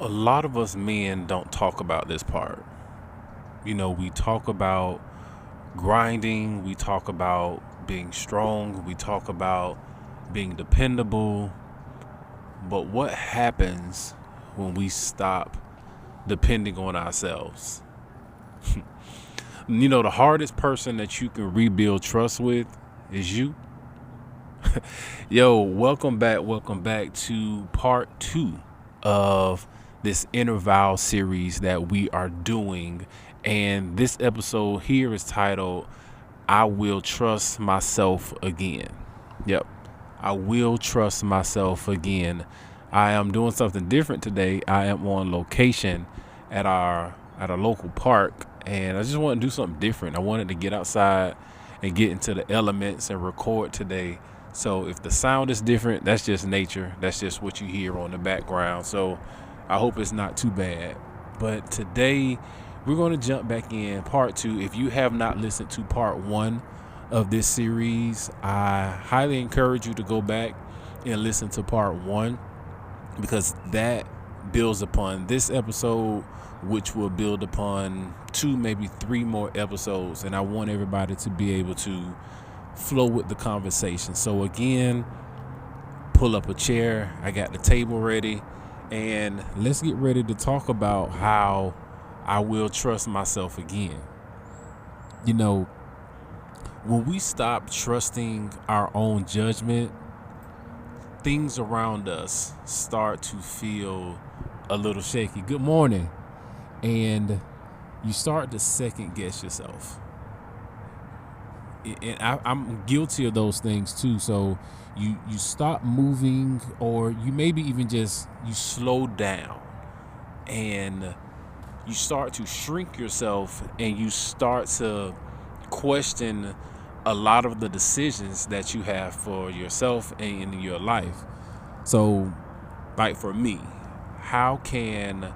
A lot of us men don't talk about this part. We talk about grinding, we talk about being strong, we talk about being dependable. But what happens when we stop depending on ourselves? The hardest person that you can rebuild trust with is you. Yo, welcome back to part 2 of this interval series that we are doing. And this episode here is titled, I Will Trust Myself Again. Yep, I will trust myself again. I am doing something different today. I am on location at a local park, and I just want to do something different. I wanted to get outside and get into the elements and record today. So if the sound is different, that's just nature. That's just what you hear on the background. So I hope it's not too bad. But today we're going to jump back in part 2. If you have not listened to part 1 of this series, I highly encourage you to go back and listen to part 1, because that builds upon this episode, which will build upon 2, maybe 3 more episodes. And I want everybody to be able to flow with the conversation. So again, pull up a chair. I got the table ready, and let's get ready to talk about how I will trust myself again. When we stop trusting our own judgment, things around us start to feel a little shaky. Good morning. And you start to second guess yourself. And I'm guilty of those things too. So you stop moving, or you maybe even just you slow down, and you start to shrink yourself, and you start to question a lot of the decisions that you have for yourself and in your life. So, like for me, how can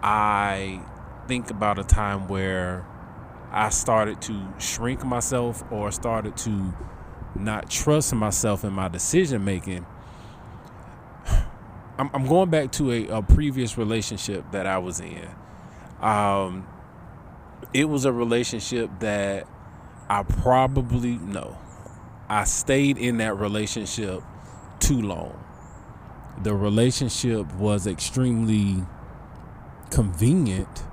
I think about a time where I started to shrink myself, or started to not trust myself in my decision making? I'm going back to a previous relationship that I was in. It was a relationship that I stayed in that relationship too long. The relationship was extremely convenient.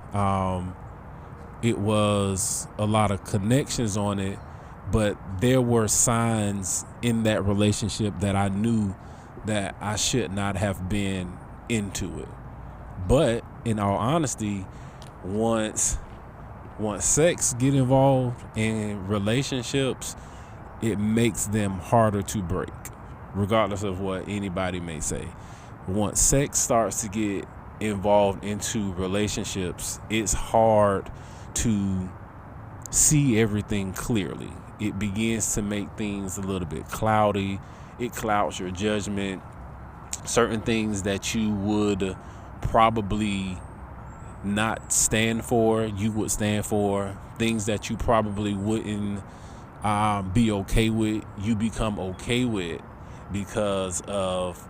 It was a lot of connections on it, but there were signs in that relationship that I knew that I should not have been into it. But in all honesty, once sex get involved in relationships, it makes them harder to break, regardless of what anybody may say. Once sex starts to get involved into relationships, it's hard to see everything clearly. It begins to make things a little bit cloudy. It clouds your judgment. Certain things that you would probably not stand for, you would stand for. Things that you probably wouldn't be okay with, you become okay with because of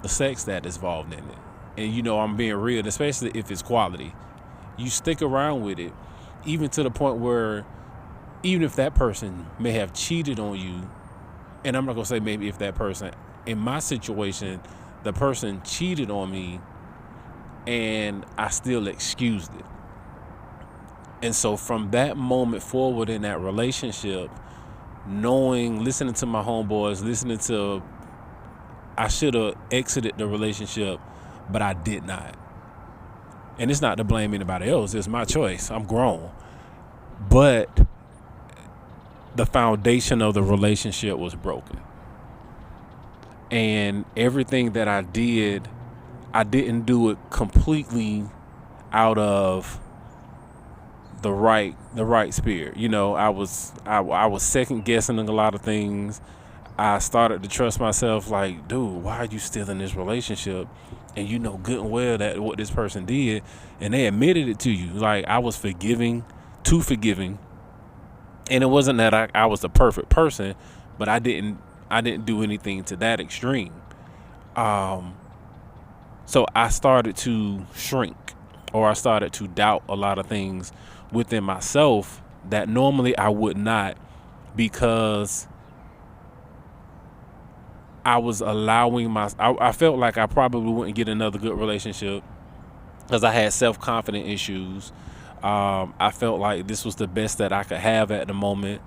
the sex that is involved in it. And I'm being real, especially if it's quality. You stick around with it, even to the point where, even if that person may have cheated on you, and I'm not gonna say maybe if that person, in my situation, the person cheated on me, and I still excused it. And so from that moment forward in that relationship, listening to my homeboys, I should have exited the relationship, but I did not. And it's not to blame anybody else. It's my choice. I'm grown. But the foundation of the relationship was broken. And everything that I did, I didn't do it completely out of the right spirit. I was second guessing a lot of things. I started to trust myself, like, dude, why are you still in this relationship? And you know good and well that what this person did, and they admitted it to you. Like, I was too forgiving. And it wasn't that I was the perfect person, but I didn't do anything to that extreme. So I started to shrink, or I started to doubt a lot of things within myself that normally I would not, because I was allowing I felt like I probably wouldn't get another good relationship because I had self-confidence issues. I felt like this was the best that I could have at the moment,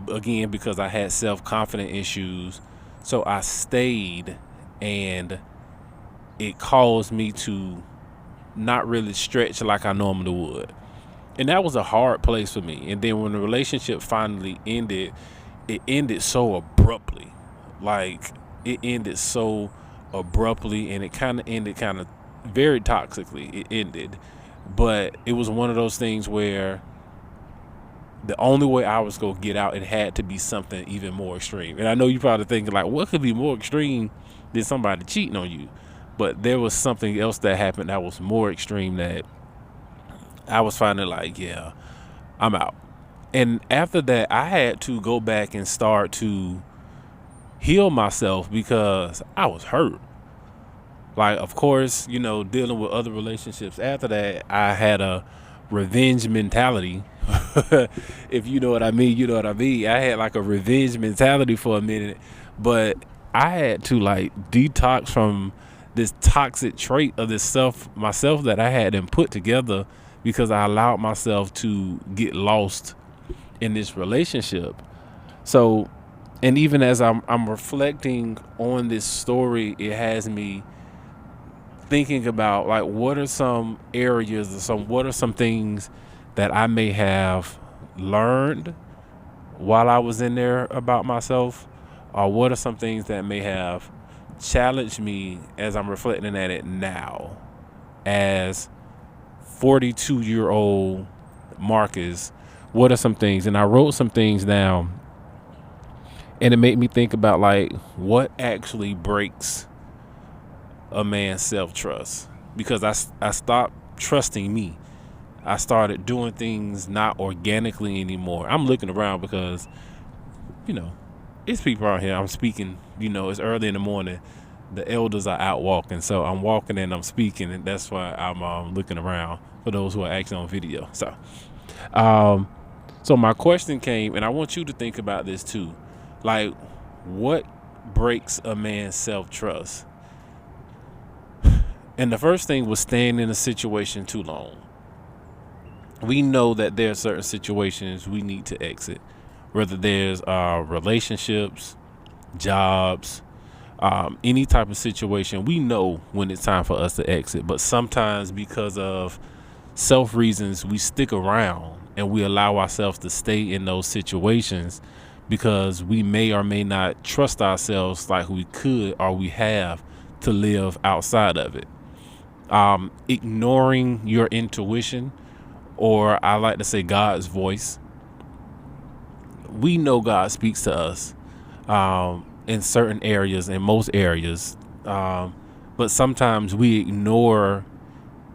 again, because I had self-confidence issues. So I stayed, and it caused me to not really stretch like I normally would. And that was a hard place for me. And then when the relationship finally ended, it ended so abruptly. Like, it ended so abruptly, and it kind of ended kind of very toxically. It ended. But it was one of those things where the only way I was going to get out, it had to be something even more extreme. And I know you're probably thinking, like, what could be more extreme than somebody cheating on you? But there was something else that happened that was more extreme, that I was finding like, yeah, I'm out. And after that, I had to go back and start to heal myself because I was hurt. Like, of course, dealing with other relationships after that, I had a revenge mentality. If you know what I mean, you know what I mean. I had like a revenge mentality for a minute, but I had to like detox from this toxic trait of myself that I had and put together, because I allowed myself to get lost in this relationship. So, and even as I'm reflecting on this story, it has me thinking about like, what are some areas, or what are some things that I may have learned while I was in there about myself, or what are some things that may have challenged me as I'm reflecting at it now, as 42-year-old Marcus. What are some things? And I wrote some things down, and it made me think about like, what actually breaks a man's self-trust, because I stopped trusting me. I started doing things not organically anymore. I'm looking around because, it's people out here. I'm speaking, it's early in the morning. The elders are out walking. So I'm walking and I'm speaking, and that's why I'm looking around, for those who are actually on video. So my question came, and I want you to think about this too. Like, what breaks a man's self-trust? And the first thing was staying in a situation too long. We know that there are certain situations we need to exit, whether there's relationships, jobs, any type of situation. We know when it's time for us to exit, but sometimes because of self reasons, we stick around and we allow ourselves to stay in those situations because we may or may not trust ourselves like we could or we have to live outside of it. Ignoring your intuition, or I like to say God's voice. We know God speaks to us in certain areas, in most areas, but sometimes we ignore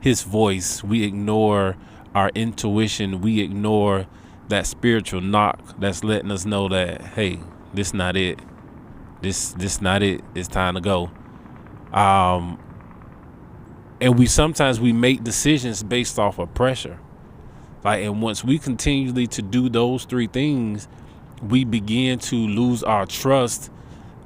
his voice. We ignore our intuition. We ignore that spiritual knock that's letting us know that, hey, this not it. This not it. It's time to go. And sometimes we make decisions based off of pressure. Like, and once we continually to do those three things, we begin to lose our trust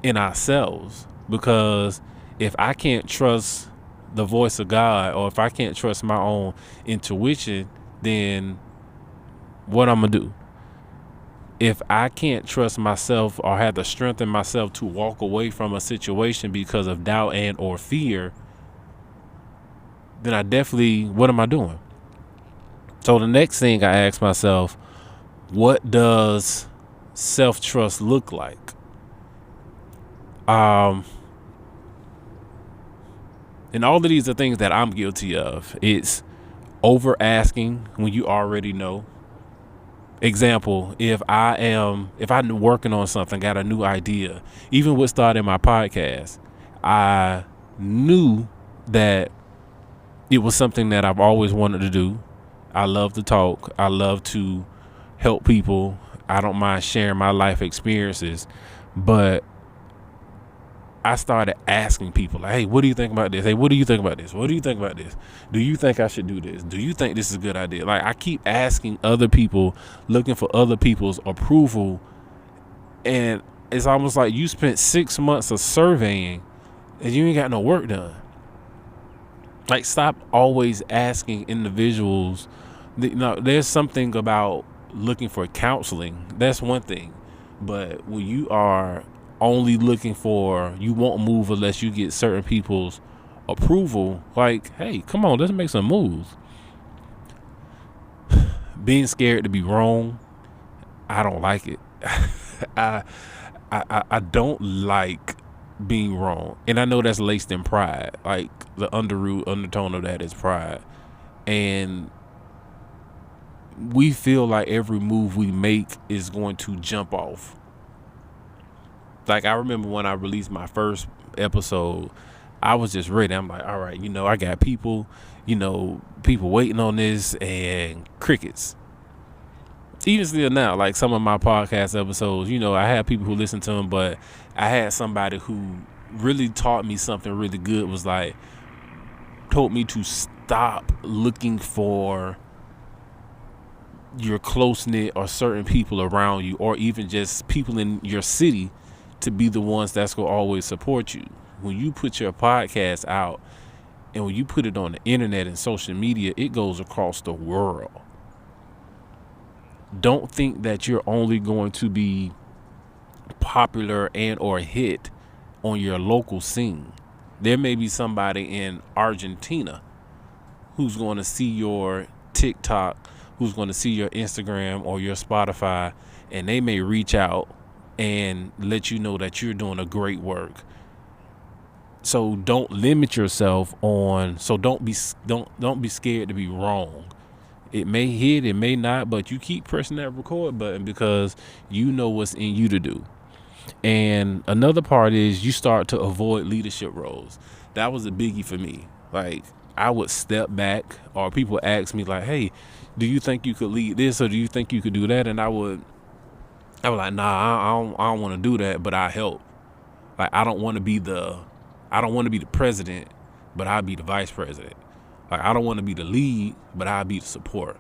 in ourselves. Because if I can't trust the voice of God, or if I can't trust my own intuition, then what I'm gonna do? If I can't trust myself or have the strength in myself to walk away from a situation because of doubt and or fear, then what am I doing? So the next thing I ask myself, what does self-trust look like? And all of these are things that I'm guilty of. It's over asking when you already know. Example, if I'm working on something, got a new idea, even with starting my podcast, I knew that it was something that I've always wanted to do. I love to talk. I love to help people. I don't mind sharing my life experiences, but I started asking people, like, hey, what do you think about this? Hey, what do you think about this? What do you think about this? Do you think I should do this? Do you think this is a good idea? Like, I keep asking other people, looking for other people's approval. And it's almost like you spent 6 months of surveying and you ain't got no work done. Like, stop always asking individuals. There's something about looking for counseling. That's one thing. But when you are only looking for, you won't move unless you get certain people's approval. Like, hey, come on, let's make some moves. Being scared to be wrong, I don't like it. I don't like being wrong, and I know that's laced in pride. Like, the undertone of that is pride, and we feel like every move we make is going to jump off. Like, I remember when I released my first episode, I was just ready. I'm like, all right, I got people waiting on this, and crickets. Even still now, like some of my podcast episodes, I have people who listen to them, but I had somebody who really taught me something really good, was like, told me to stop looking for your close-knit or certain people around you, or even just people in your city, to be the ones that's going to always support you. When you put your podcast out and when you put it on the internet and social media, it goes across the world. Don't think that you're only going to be popular and or hit on your local scene. There may be somebody in Argentina who's going to see your TikTok, who's going to see your Instagram or your Spotify, and they may reach out and let you know that you're doing a great work. So don't limit yourself on. So don't be scared to be wrong. It may hit, it may not, but you keep pressing that record button because you know what's in you to do. And another part is you start to avoid leadership roles. That was a biggie for me. Like, I would step back, or people ask me like, hey, do you think you could lead this, or do you think you could do that? And I was like, nah, I don't want to do that, but I help. Like, I don't want to be the president, but I'll be the vice president. Like, I don't want to be the lead, but I'll be the support.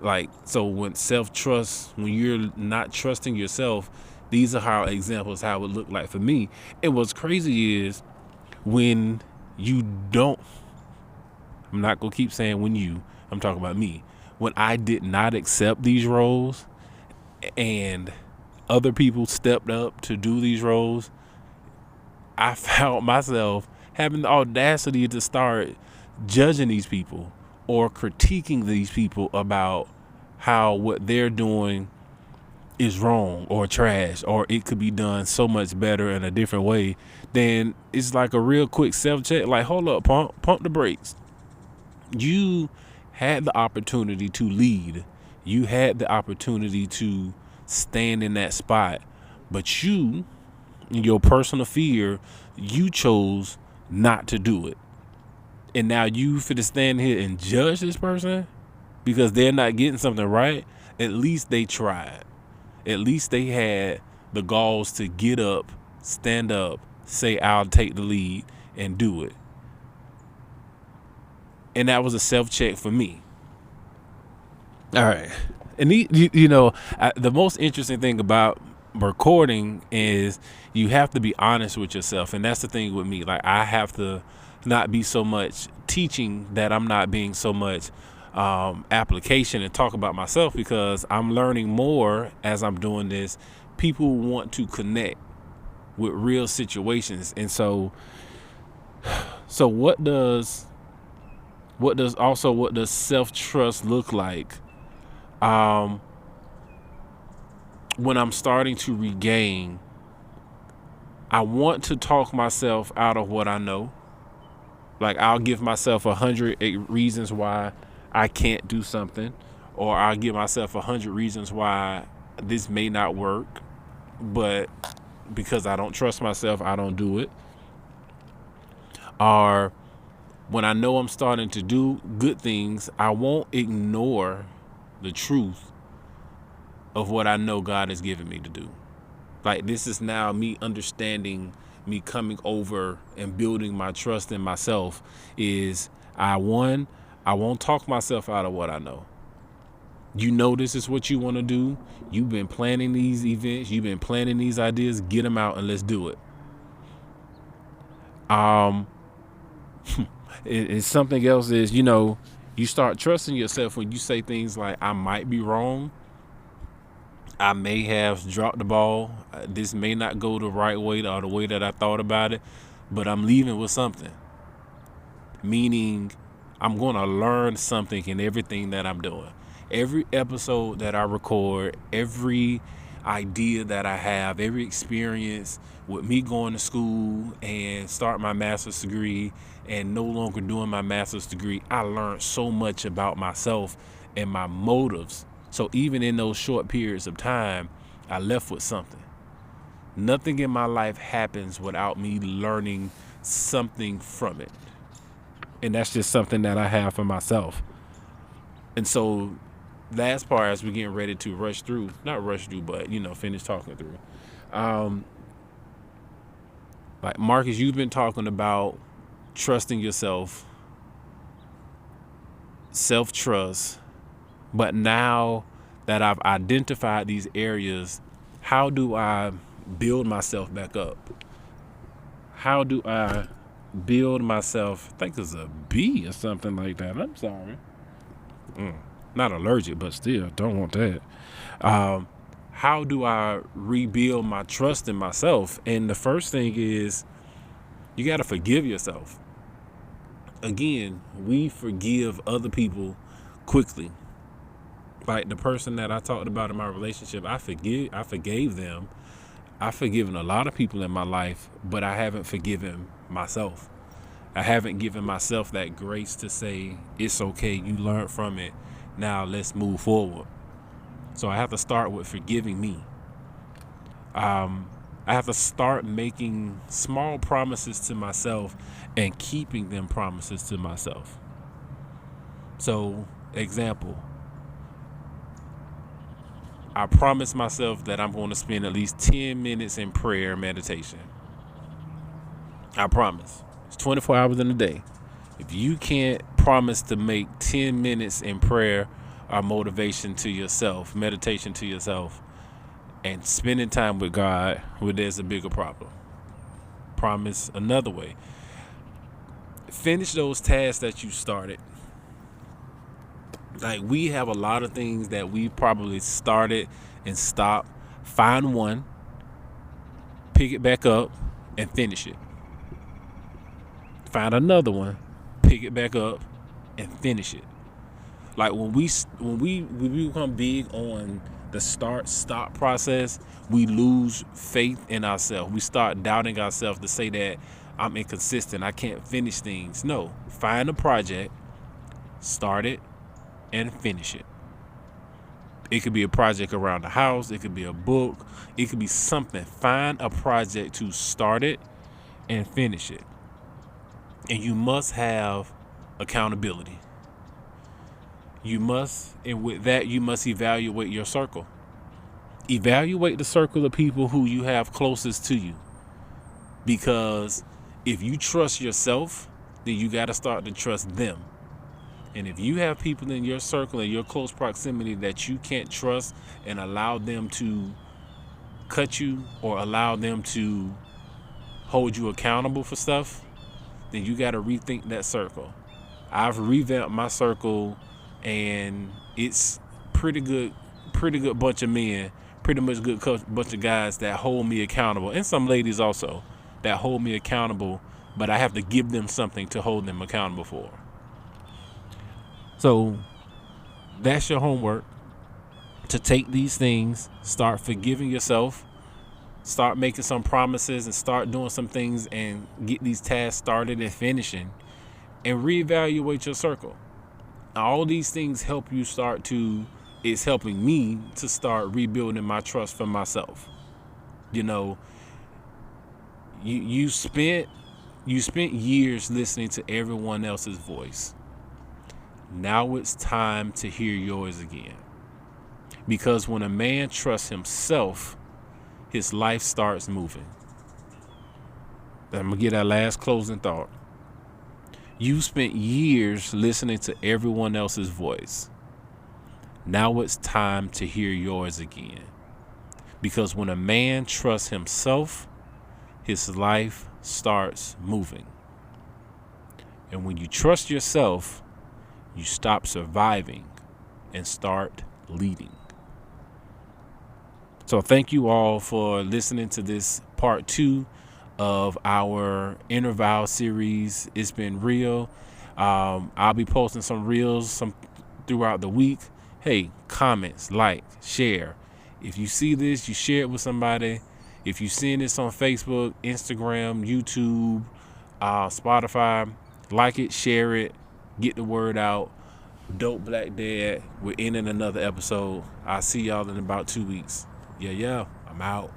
Like, so when self-trust, when you're not trusting yourself, these are how examples, how it looked like for me. And what's crazy is when you don't, I'm not going to keep saying I'm talking about me. When I did not accept these roles and other people stepped up to do these roles, I found myself having the audacity to start judging these people or critiquing these people about how what they're doing is wrong or trash, or it could be done so much better in a different way. Then it's like a real quick self-check. Like, hold up, pump the brakes. You had the opportunity to lead. You had the opportunity to stand in that spot, but you, in your personal fear, you chose not to do it. And now you finna stand here and judge this person because they're not getting something right. At least they tried. At least they had the galls to get up, stand up, say, I'll take the lead, and do it. And that was a self-check for me. All right. And the most interesting thing about recording is you have to be honest with yourself. And that's the thing with me. Like, I have to not be so much teaching that I'm not being so much application and talk about myself, because I'm learning more as I'm doing this. People want to connect with real situations. And so what does self-trust look like when I'm starting to regain? I want to talk myself out of what I know. Like, I'll give myself 100 reasons why I can't do something, or I'll give myself 100 reasons why this may not work, but because I don't trust myself, I don't do it. Or when I know I'm starting to do good things, I won't ignore the truth of what I know God has given me to do. Like, this is now me understanding me coming over and building my trust in myself is I won't talk myself out of what I know. You know this is what you want to do. You've been planning these events. You've been planning these ideas. Get them out and let's do it. It's something else is, you start trusting yourself when you say things like, I might be wrong. I may have dropped the ball. This may not go the right way or the way that I thought about it, but I'm leaving with something. Meaning I'm going to learn something in everything that I'm doing. Every episode that I record, every idea that I have, every experience with me going to school and start my master's degree and no longer doing my master's degree, I learned so much about myself and my motives. So even in those short periods of time, I left with something. Nothing in my life happens without me learning something from it. And that's just something that I have for myself. And so last part, as we're getting ready to finish talking through. Like Marcus, you've been talking about trusting yourself, self-trust. But now that I've identified these areas, how do I build myself back up? How do I build myself? I think it's a B or something like that. I'm sorry. Not allergic, but still don't want that. How do I rebuild my trust in myself? And the first thing is you got to forgive yourself. Again, we forgive other people quickly. Like the person that I talked about in my relationship, I forgave them. I've forgiven a lot of people in my life, but I haven't forgiven myself. I haven't given myself that grace to say, it's okay, you learned from it. Now let's move forward. So I have to start with forgiving me. I have to start making small promises to myself and keeping them promises to myself. So, example, I promise myself that I'm going to spend at least 10 minutes in prayer and meditation. I promise. It's 24 hours in a day. If you can't promise to make 10 minutes in prayer or motivation to yourself, meditation to yourself, and spending time with God, well, there's a bigger problem. Promise another way. Finish those tasks that you started. Like, we have a lot of things that we probably started and stopped. Find one, pick it back up, and finish it. Find another one, pick it back up, and finish it. Like when we become big on the start-stop process, we lose faith in ourselves. We start doubting ourselves to say that I'm inconsistent, I can't finish things. No, find a project, start it, and finish it. It could be a project around the house. It could be a book. It could be something. Find a project to start it and finish it. And you must have accountability. And with that, you must evaluate your circle. Evaluate the circle of people who you have closest to you. Because if you trust yourself, then you got to start to trust them. And if you have people in your circle and your close proximity that you can't trust and allow them to cut you or allow them to hold you accountable for stuff, then you got to rethink that circle. I've revamped my circle, and it's pretty good bunch of men, pretty much good bunch of guys that hold me accountable, and some ladies also that hold me accountable, but I have to give them something to hold them accountable for. So that's your homework, to take these things, start forgiving yourself, start making some promises, and start doing some things and get these tasks started and finishing, and reevaluate your circle. All these things help you it's helping me to start rebuilding my trust for myself. You spent years listening to everyone else's voice. Now it's time to hear yours again. Because when a man trusts himself, his life starts moving. I'm going to get our last closing thought. You spent years listening to everyone else's voice. Now it's time to hear yours again. Because when a man trusts himself, his life starts moving. And when you trust yourself, you stop surviving and start leading. So thank you all for listening to this part 2 of our interval series. It's been real. I'll be posting some reels throughout the week. Hey, comments, like, share. If you see this, you share it with somebody. If you're seeing this on Facebook, Instagram, YouTube, Spotify, like it, share it, get the word out. Dope Black Dad. We're in another episode. I'll see y'all in about 2 weeks. Yeah, I'm out.